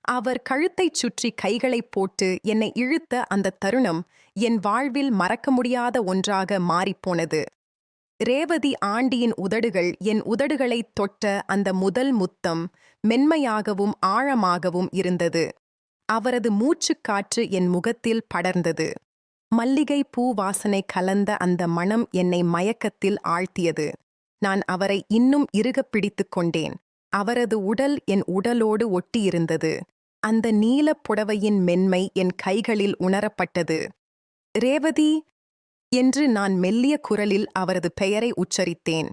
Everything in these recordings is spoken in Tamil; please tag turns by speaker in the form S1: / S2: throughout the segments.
S1: அவர் கழுத்தைச் சுற்றி கைகளைப் போட்டு என்னை இழுத்த அந்த தருணம் என் வாழ்வில் மறக்க முடியாத ஒன்றாக மாறிப்போனது. ரேவதி ஆண்டியின் உதடுகள் என் உதடுகளைத் தொட்ட அந்த முதல் முத்தம் மென்மையாகவும் ஆழமாகவும் இருந்தது. அவரது மூச்சுக்காற்று என் முகத்தில் படர்ந்தது. மல்லிகை பூ வாசனை கலந்த அந்த மணம் என்னை மயக்கத்தில் ஆழ்த்தியது. நான் அவரை இன்னும் இறுகப் பிடித்துக் கொண்டேன். அவரது உடல் என் உடலோடு ஒட்டியிருந்தது. அந்த நீலப் புடவையின் மென்மை என் கைகளில் உணரப்பட்டது. ரேவதி என்று நான் மெல்லிய குரலில் அவரது பெயரை உச்சரித்தேன்.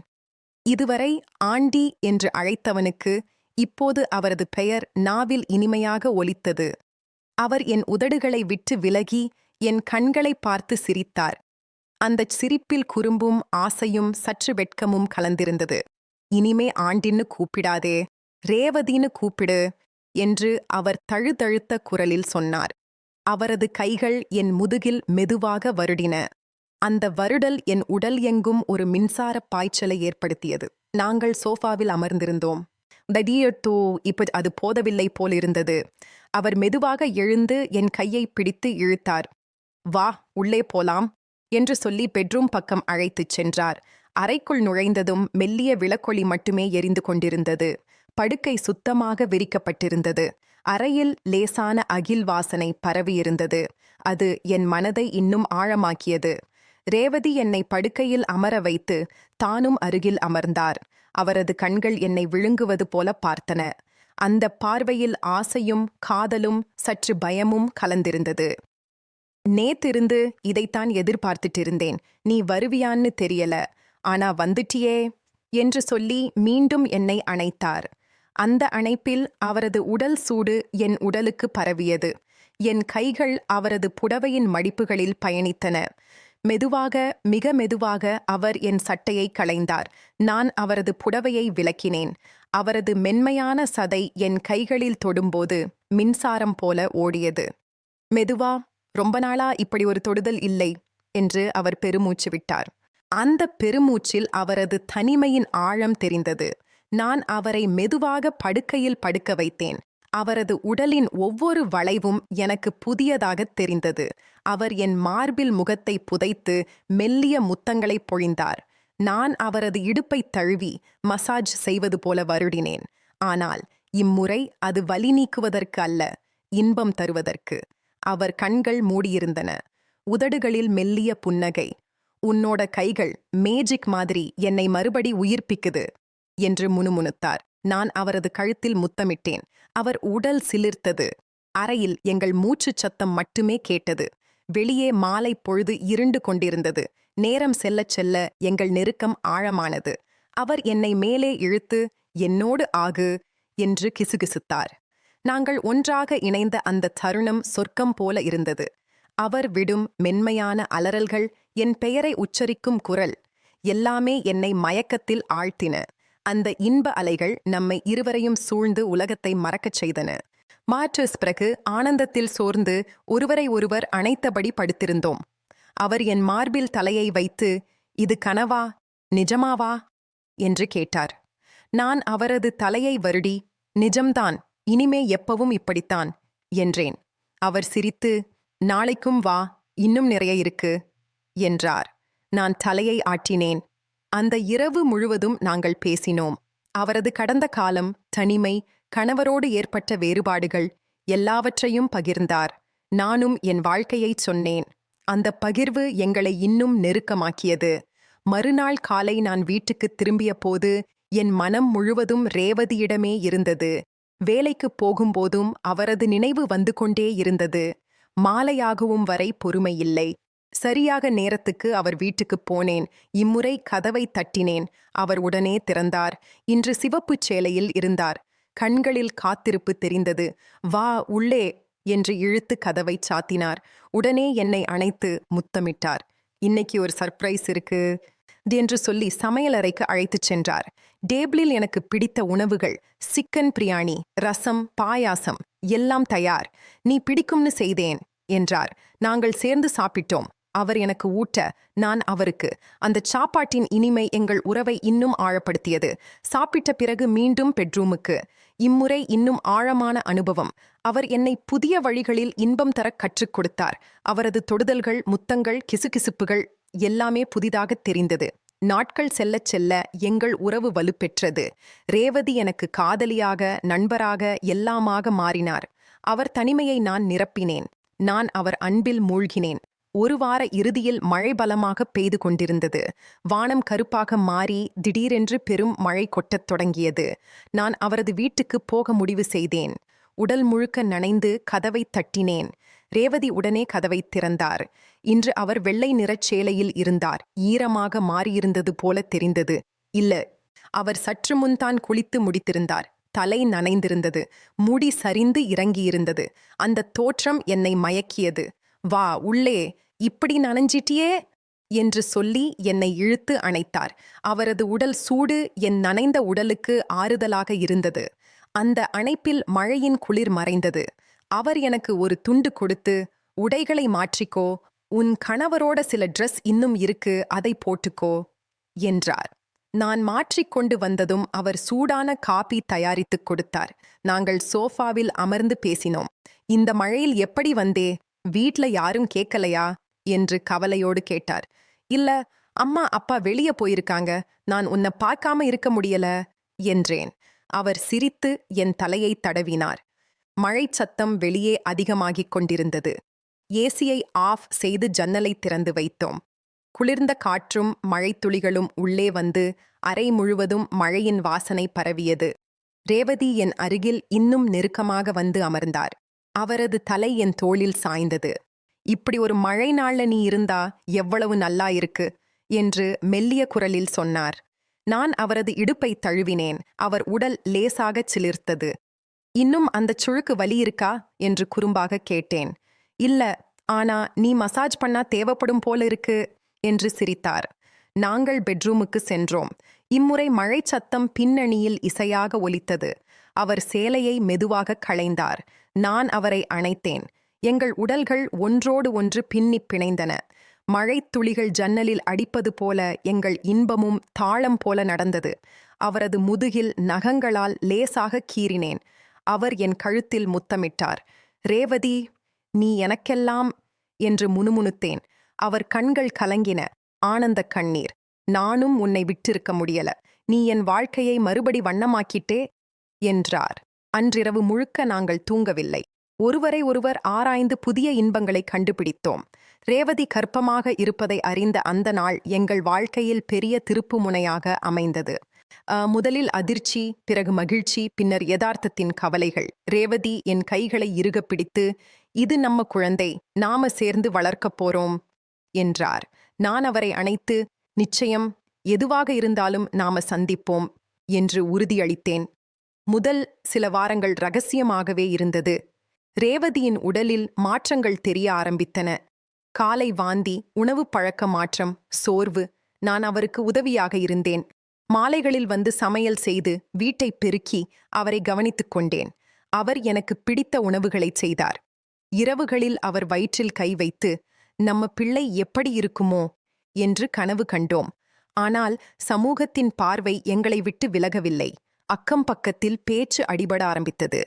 S1: இதுவரை ஆண்டி என்று அழைத்தவனுக்கு இப்போது அவரது பெயர் நாவில் இனிமையாக ஒலித்தது. அவர் என் உதடுகளை விட்டு விலகி என் கண்களைப் பார்த்து சிரித்தார். அந்தச் சிரிப்பில் குறும்பும் ஆசையும் சற்று வெட்கமும் கலந்திருந்தது. இனிமே ஆண்டின்னு கூப்பிடாதே, ரேவதின்னு கூப்பிடு என்று அவர் தழுதழுத்த குரலில் சொன்னார். அவரது கைகள் என் முதுகில் மெதுவாக வருடின. அந்த வருடல் என் உடல் எங்கும் ஒரு மின்சாரப் பாய்ச்சலை ஏற்படுத்தியது. நாங்கள் சோஃபாவில் அமர்ந்திருந்தோம். திடீர்னு இப்ப அது போதவில்லை போலிருந்தது. அவர் மெதுவாக எழுந்து என் கையை பிடித்து இழுத்தார். வா, உள்ளே போலாம் என்று சொல்லி பெட்ரூம் பக்கம் அழைத்துச் சென்றார். அறைக்குள் நுழைந்ததும் மெல்லிய விளக்கொளி மட்டுமே எரிந்து கொண்டிருந்தது. படுக்கை சுத்தமாக விரிக்கப்பட்டிருந்தது. அறையில் லேசான அகில் வாசனை பரவியிருந்தது. அது என் மனதை இன்னும் ஆழமாக்கியது. ரேவதி என்னை படுக்கையில் அமர வைத்து தானும் அருகில் அமர்ந்தார். அவரது கண்கள் என்னை விழுங்குவது போல பார்த்தன. அந்த பார்வையில் ஆசையும் காதலும் சற்று பயமும் கலந்திருந்தது. நேத்திருந்து இதைத்தான் எதிர்பார்த்துட்டு இருந்தேன். நீ வருவியான்னு தெரியல, ஆனா வந்துட்டியே என்று சொல்லி மீண்டும் என்னை அணைத்தார். அந்த அணைப்பில் அவரது உடல் சூடு என் உடலுக்கு பரவியது. என் கைகள் அவரது புடவையின் மடிப்புகளில் பயணித்தன. மெதுவாக, மிக மெதுவாக அவர் என் சட்டையை களைந்தார். நான் அவரது புடவையை விலக்கினேன். அவரது மென்மையான சதை என் கைகளில் தொடும்போது மின்சாரம் போல ஓடியது. மெதுவா, ரொம்ப நாளா இப்படி ஒரு தொடுதல் இல்லை என்று அவர் பெருமூச்சு விட்டார். அந்த பெருமூச்சில் அவரது தனிமையின் ஆழம் தெரிந்தது. நான் அவரை மெதுவாக படுக்கையில் படுக்க வைத்தேன். அவரது உடலின் ஒவ்வொரு வளைவும் எனக்கு புதியதாகத் தெரிந்தது. அவர் என் மார்பில் முகத்தை புதைத்து மெல்லிய முத்தங்களை பொழிந்தார். நான் அவரது இடுப்பை தழுவி மசாஜ் செய்வது போல வருடினேன். ஆனால் இம்முறை அது வலி நீக்குவதற்கு அல்ல, இன்பம் தருவதற்கு. அவர் கண்கள் மூடியிருந்தன. உதடுகளில் மெல்லிய புன்னகை. உன்னோட கைகள் மேஜிக் மாதிரி என்னை மறுபடி உயிர்ப்பிக்குது என்று முணுமுணுத்தார். நான் அவரது கழுத்தில் முத்தமிட்டேன். அவர் உடல் சிலிர்த்தது. அறையில் எங்கள் மூச்சுச் சத்தம் மட்டுமே கேட்டது. வெளியே மாலை பொழுது இருண்டு கொண்டிருந்தது. நேரம் செல்லச் செல்ல எங்கள் நெருக்கம் ஆழமானது. அவர் என்னை மேலே இழுத்து என்னோடு ஆகு என்று கிசுகிசுத்தார். நாங்கள் ஒன்றாக இணைந்த அந்த தருணம் சொர்க்கம் போல இருந்தது. அவர் விடும் மென்மையான அலறல்கள், என் பெயரை உச்சரிக்கும் குரல், எல்லாமே என்னை மயக்கத்தில் ஆழ்த்தின. அந்த இன்ப அலைகள் நம்மை இருவரையும் சூழ்ந்து உலகத்தை மறக்கச் செய்தன. மாற்றஸ் பிறகு ஆனந்தத்தில் சோர்ந்து ஒருவரை ஒருவர் அணைத்தபடி படுத்திருந்தோம். அவர் என் மார்பில் தலையை வைத்து, இது கனவா, நிஜமாவா என்று கேட்டார். நான் அவரது தலையை வருடி, நிஜம்தான், இனிமே எப்பவும் இப்படித்தான் என்றேன். அவர் சிரித்து, நாளைக்கும் வா, இன்னும் நிறைய இருக்கு என்றார். நான் தலையை ஆட்டினேன். அந்த இரவு முழுவதும் நாங்கள் பேசினோம். அவரது கடந்த காலம், தனிமை, கணவரோடு ஏற்பட்ட வேறுபாடுகள் எல்லாவற்றையும் பகிர்ந்தார். நானும் என் வாழ்க்கையைச் சொன்னேன். அந்த பகிர்வு எங்களை இன்னும் நெருக்கமாக்கியது. மறுநாள் காலை நான் வீட்டுக்குத் திரும்பிய போது என் மனம் முழுவதும் ரேவதியிடமே இருந்தது. வேலைக்குப் போகும்போதும் அவரது நினைவு வந்து கொண்டே இருந்தது. மாலையாகவும் வரை பொறுமையில்லை. சரியாக நேரத்துக்கு அவர் வீட்டுக்குப் போனேன். இம்முறை கதவை தட்டினேன். அவர் உடனே திறந்தார். இன்று சிவப்புச் சேலையில் இருந்தார். கண்களில் காத்திருப்பு தெரிந்தது. வா, உள்ளே என்று இழுத்து கதவை சாத்தினார். உடனே என்னை அணைத்து முத்தமிட்டார். இன்னைக்கு ஒரு சர்ப்ரைஸ் இருக்கு என்று சொல்லி சமையலறைக்கு அழைத்துச் சென்றார். டேபிளில் எனக்கு பிடித்த உணவுகள், சிக்கன் பிரியாணி, ரசம், பாயாசம் எல்லாம் தயார். நீ பிடிக்கும்னு செய்தேன் என்றார். நாங்கள் சேர்ந்து சாப்பிட்டோம். அவர் எனக்கு ஊட்ட, நான் அவருக்கு. அந்த சாப்பாட்டின் இனிமை எங்கள் உறவை இன்னும் ஆழப்படுத்தியது. சாப்பிட்ட பிறகு மீண்டும் பெட்ரூமுக்கு. இம்முறை இன்னும் ஆழமான அனுபவம். அவர் என்னை புதிய வழிகளில் இன்பம் தர கற்றுக் கொடுத்தார். அவரது தொடுதல்கள், முத்தங்கள், கிசுகிசுப்புகள் எல்லாமே புதிதாகத் தெரிந்தது. நாட்கள் செல்லச் செல்ல எங்கள் உறவு வலுப்பெற்றது. ரேவதி எனக்கு காதலியாக, நண்பராக, எல்லாமாக மாறினார். அவர் தனிமையை நான் நிரப்பினேன். நான் அவர் அன்பில் மூழ்கினேன். ஒரு வார இறுதியில் மழை பலமாக பெய்து கொண்டிருந்தது. வானம் கருப்பாக மாறி திடீரென்று பெரும் மழை கொட்டத் தொடங்கியது. நான் அவரது வீட்டுக்கு போக முடிவு செய்தேன். உடல் முழுக்க நனைந்து கதவைத் தட்டினேன். ரேவதி உடனே கதவைத் திறந்தார். இன்று அவர் வெள்ளை நிறச் சேலையில் இருந்தார். ஈரமாக மாறியிருந்தது போல தெரிந்தது. இல்ல, அவர் சற்று முன்தான் குளித்து முடித்திருந்தார். தலை நனைந்திருந்தது. முடி சரிந்து இறங்கியிருந்தது. அந்த தோற்றம் என்னை மயக்கியது. வா உள்ளே, இப்படி நனைஞ்சிட்டியே என்று சொல்லி என்னை இழுத்து அணைத்தார். அவரது உடல் சூடு என் நனைந்த உடலுக்கு ஆறுதலாக இருந்தது. அந்த அணைப்பில் மழையின் குளிர் மறைந்தது. அவர் எனக்கு ஒரு துண்டு கொடுத்து, உடைகளை மாற்றிக்கோ, உன் கணவரோட சில ட்ரெஸ் இன்னும் இருக்கு, அதை போட்டுக்கோ என்றார். நான் மாற்றிக்கொண்டு வந்ததும் அவர் சூடான காபி தயாரித்துக் கொடுத்தார். நாங்கள் சோஃபாவில் அமர்ந்து பேசினோம். இந்த மழையில் எப்படி வந்தே? வீட்ல யாரும் கேட்கலையா என்று கவலையோடு கேட்டார். இல்ல, அம்மா அப்பா வெளியே போயிருக்காங்க, நான் உன்னை பார்க்காம இருக்க முடியல என்றேன். அவர் சிரித்து என் தலையை தடவினார். மழை சத்தம் வெளியே அதிகமாகிக் கொண்டிருந்தது. ஏசியை ஆஃப் செய்து ஜன்னலை திறந்து வைத்தோம். குளிர்ந்த காற்றும் மழைத்துளிகளும் உள்ளே வந்து அறை முழுவதும் மழையின் வாசனை பரவியது. ரேவதி என் அருகில் இன்னும் நெருக்கமாக வந்து அமர்ந்தார். அவரது தலை என் தோளில் சாய்ந்தது. இப்படி ஒரு மழை நாள்ல நீ இருந்தா எவ்வளவு நல்லா இருக்கு என்று மெல்லிய குரலில் சொன்னார். நான் அவரது இடுப்பை தழுவினேன். அவர் உடல் லேசாகச் சிலிர்த்தது. இன்னும் அந்தச் சுழுக்கு வலி இருக்கா என்று குறும்பாக கேட்டேன். இல்ல, ஆனா நீ மசாஜ் பண்ணா தேவைப்படும் போல இருக்கு என்று சிரித்தார். நாங்கள் பெட்ரூமுக்கு சென்றோம். இம்முறை மழை சத்தம் பின்னணியில் இசையாக ஒலித்தது. அவர் சேலையை மெதுவாக களைந்தார். நான் அவரை அணைத்தேன். எங்கள் உடல்கள் ஒன்றோடு ஒன்று பின்னிப் பிணைந்தன. மழைத்துளிகள் ஜன்னலில் அடிப்பது போல எங்கள் இன்பமும் தாளம் போல நடந்தது. அவரது முதுகில் நகங்களால் லேசாக கீறினேன். அவர் என் கழுத்தில் முத்தமிட்டார். ரேவதி, நீ எனக்கெல்லாம் என்று முணுமுணுத்தேன். அவர் கண்கள் கலங்கின. ஆனந்த கண்ணீர். நானும் உன்னை விட்டிருக்க முடியல. நீ என் வாழ்க்கையை மறுபடி வண்ணமாக்கிட்டே என்றார். அன்றிரவு முழுக்க நாங்கள் தூங்கவில்லை. ஒருவரை ஒருவர் ஆராய்ந்து புதிய இன்பங்களை கண்டுபிடித்தோம். ரேவதி கர்ப்பமாக இருப்பதை அறிந்த அந்த நாள் எங்கள் வாழ்க்கையில் பெரிய திருப்புமுனையாக அமைந்தது. முதலில் அதிர்ச்சி, பிறகு மகிழ்ச்சி, பின்னர் யதார்த்தத்தின் கவலைகள். ரேவதி என் கைகளை இறுகப் பிடித்து, இது நம்ம குழந்தை, நாம சேர்ந்து வளர்க்கப் போறோம் என்றார். நான் அவரை அணைத்து, நிச்சயம், எதுவாக இருந்தாலும் நாம சந்திப்போம் என்று உறுதியளித்தேன். முதல் சில வாரங்கள் ரகசியமாகவே இருந்தது. ரேவதியின் உடலில் மாற்றங்கள் தெரிய ஆரம்பித்தன. காலை வாந்தி, உணவு பழக்க மாற்றம், சோர்வு. நான் அவருக்கு உதவியாக இருந்தேன். மாலைகளில் வந்து சமையல் செய்து வீட்டை பெருக்கி அவரை கவனித்துக் கொண்டேன். அவர் எனக்கு பிடித்த உணவுகளைச் செய்தார். இரவுகளில் அவர் வயிற்றில் கை வைத்து, நம்ம பிள்ளை எப்படி இருக்குமோ என்று கனவு கண்டோம். ஆனால் சமூகத்தின் பார்வை எங்களை விட்டு விலகவில்லை. அக்கம் பக்கத்தில் பேச்சு அடிபட ஆரம்பித்தது.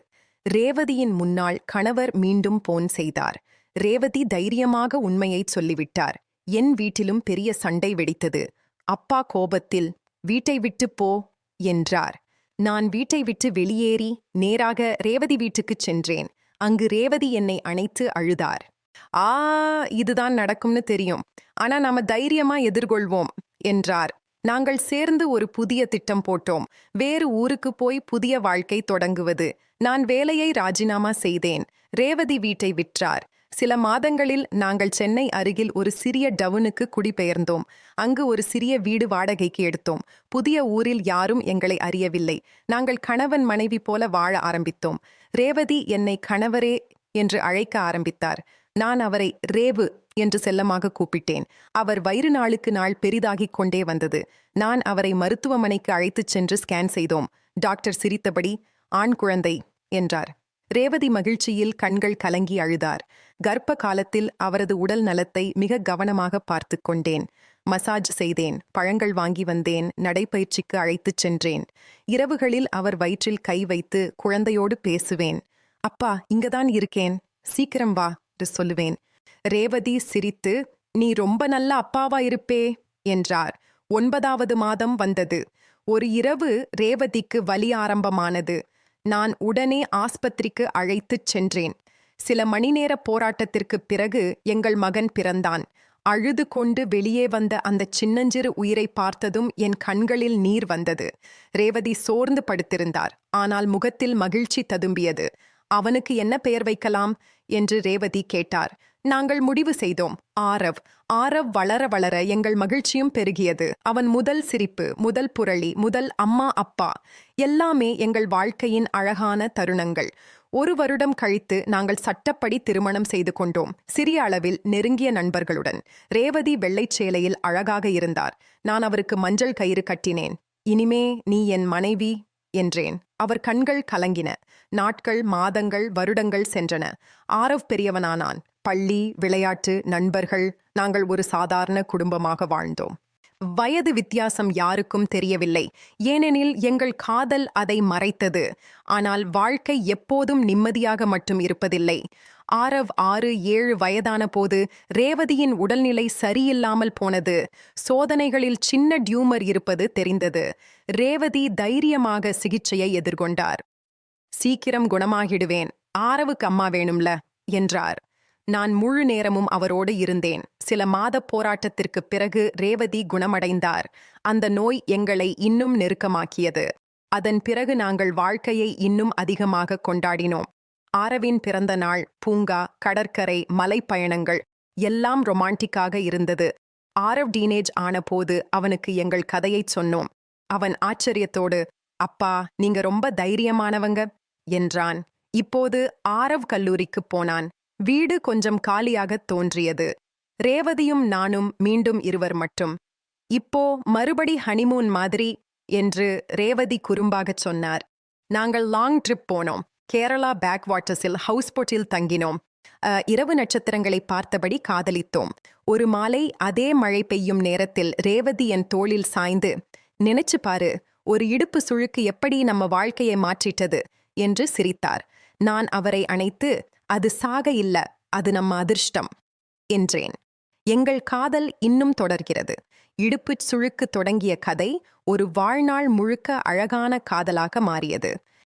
S1: ரேவதியின் முன்னாள் கணவர் மீண்டும் போன் செய்தார். ரேவதி தைரியமாக உண்மையைச் சொல்லிவிட்டார். என் வீட்டிலும் பெரிய சண்டை வெடித்தது. அப்பா கோபத்தில், வீட்டை விட்டு போ என்றார். நான் வீட்டை விட்டு வெளியேறி நேராக ரேவதி வீட்டுக்குச் சென்றேன். அங்கு ரேவதி என்னை அணைத்து அழுதார். இதுதான் நடக்கும்னு தெரியும், ஆனா நாம தைரியமா எதிர்கொள்வோம் என்றார். நாங்கள் சேர்ந்து ஒரு புதிய திட்டம் போட்டோம். வேறு ஊருக்கு போய் புதிய வாழ்க்கை தொடங்குவது. நான் வேலையை ராஜினாமா செய்தேன். ரேவதி வீட்டை விற்றார். சில மாதங்களில் நாங்கள் சென்னை அருகில் ஒரு சிறிய டவுனுக்கு குடிபெயர்ந்தோம். அங்கு ஒரு சிறிய வீடு வாடகைக்கு எடுத்தோம். புதிய ஊரில் யாரும் எங்களை அறியவில்லை. நாங்கள் கணவன் மனைவி போல வாழ ஆரம்பித்தோம். ரேவதி என்னை கணவரே என்று அழைக்க ஆரம்பித்தார். நான் அவரை ரேவு என்று செல்லமாக கூப்பிட்டேன். அவர் வயிறு நாளுக்கு நாள் பெரிதாகிக் கொண்டே வந்தது. நான் அவரை மருத்துவமனைக்கு அழைத்துச் சென்று ஸ்கேன் செய்தோம். டாக்டர் சிரித்தபடி, ஆண் குழந்தை என்றார். ரேவதி மகிழ்ச்சியில் கண்கள் கலங்கி அழுதார். கர்ப்ப காலத்தில் அவரது உடல் நலத்தை மிக கவனமாக பார்த்து கொண்டேன். மசாஜ் செய்தேன், பழங்கள் வாங்கி வந்தேன், நடைப்பயிற்சிக்கு அழைத்துச் சென்றேன். இரவுகளில் அவர் வயிற்றில் கை வைத்து குழந்தையோடு பேசுவேன். அப்பா, இங்கதான் இருக்கேன், சீக்கிரம் வா என்று சொல்லுவேன். ரேவதி சிரித்து, நீ ரொம்ப நல்ல அப்பாவா இருப்பே என்றார். 9வது மாதம் வந்தது. ஒரு இரவு ரேவதிக்கு வலி ஆரம்பமானது. நான் உடனே ஆஸ்பத்திரிக்கு அழைத்துச் சென்றேன். சில மணிநேர போராட்டத்திற்குப் பிறகு எங்கள் மகன் பிறந்தான். அழுது கொண்டு வெளியே வந்த அந்த சின்னஞ்சிறு உயிரை பார்த்ததும் என் கண்களில் நீர் வந்தது. ரேவதி சோர்ந்து படுத்திருந்தார். ஆனால் முகத்தில் மகிழ்ச்சி ததும்பியது. அவனுக்கு என்ன பெயர் வைக்கலாம் என்று ரேவதி கேட்டார். நாங்கள் முடிவு செய்தோம், ஆரவ். ஆரவ் வளர வளர எங்கள் மகிழ்ச்சியும் பெருகியது. அவன் முதல் சிரிப்பு, முதல் புரளி, முதல் அம்மா அப்பா எல்லாமே எங்கள் வாழ்க்கையின் அழகான தருணங்கள். 1 வருடம் கழித்து நாங்கள் சட்டப்படி திருமணம் செய்து கொண்டோம், சிறிய அளவில் நெருங்கிய நண்பர்களுடன். ரேவதி வெள்ளைச் சேலையில் அழகாக இருந்தார். நான் அவருக்கு மஞ்சள் கயிறு கட்டினேன். இனிமே நீ என் மனைவி என்றேன். அவர் கண்கள் கலங்கின. நாட்கள், மாதங்கள், வருடங்கள் சென்றன. ஆரவ் பெரியவனானான். பள்ளி, விளையாட்டு, நண்பர்கள், நாங்கள் ஒரு சாதாரண குடும்பமாக வாழ்ந்தோம். வயது வித்தியாசம் யாருக்கும் தெரியவில்லை, ஏனெனில் எங்கள் காதல் அதை மறைத்தது. ஆனால் வாழ்க்கை எப்போதும் நிம்மதியாக மட்டும் இருப்பதில்லை. ஆரவ் 6-7 வயதான போது ரேவதியின் உடல்நிலை சரியில்லாமல் போனது. சோதனைகளில் சின்ன டியூமர் இருப்பது தெரிந்தது. ரேவதி தைரியமாக சிகிச்சையை எதிர்கொண்டார். சீக்கிரம் குணமாகிடுவேன், ஆரவுக்கு அம்மா வேணும்ல என்றார். நான் முழு நேரமும் அவரோடு இருந்தேன். சில மாத போராட்டத்திற்குப் பிறகு ரேவதி குணமடைந்தார். அந்த நோய் எங்களை இன்னும் நெருக்கமாக்கியது. அதன் பிறகு நாங்கள் வாழ்க்கையை இன்னும் அதிகமாக கொண்டாடினோம். ஆரவின் பிறந்த நாள், பூங்கா, கடற்கரை, மலைப்பயணங்கள் எல்லாம் ரொமான்டிக்காக இருந்தது. ஆரவ் டீனேஜ் ஆனபோது அவனுக்கு எங்கள் கதையைச் சொன்னோம். அவன் ஆச்சரியத்தோடு, அப்பா, நீங்க ரொம்ப தைரியமானவங்க என்றான். இப்போது ஆரவ் கல்லூரிக்குப் போனான். வீடு கொஞ்சம் காலியாகத் தோன்றியது. ரேவதியும் நானும் மீண்டும் இருவர் மட்டும். இப்போ மறுபடி ஹனிமூன் மாதிரி என்று ரேவதி குறும்பாகச் சொன்னார். நாங்கள் லாங் ட்ரிப் போனோம். கேரளா பேக் வாட்டர்ஸில் ஹவுஸ்போட்டில் தங்கினோம். இரவு நட்சத்திரங்களை பார்த்தபடி காதலித்தோம். ஒரு மாலை அதே மழை பெய்யும் நேரத்தில் ரேவதி என் தோளில் சாய்ந்து, நினைச்சு பாரு, ஒரு இடுப்பு சுழுக்கு எப்படி நம்ம வாழ்க்கையை மாற்றிட்டது என்று சிரித்தார். நான் அவரை அணைத்து, அது சாக இல்ல, அது நம்ம அதிர்ஷ்டம் என்றேன். எங்கள் காதல் இன்னும் தொடர்கிறது. இடுப்புச் சுழுக்கு தொடங்கிய கதை ஒரு வாழ்நாள் முழுக்க அழகான காதலாக மாறியது.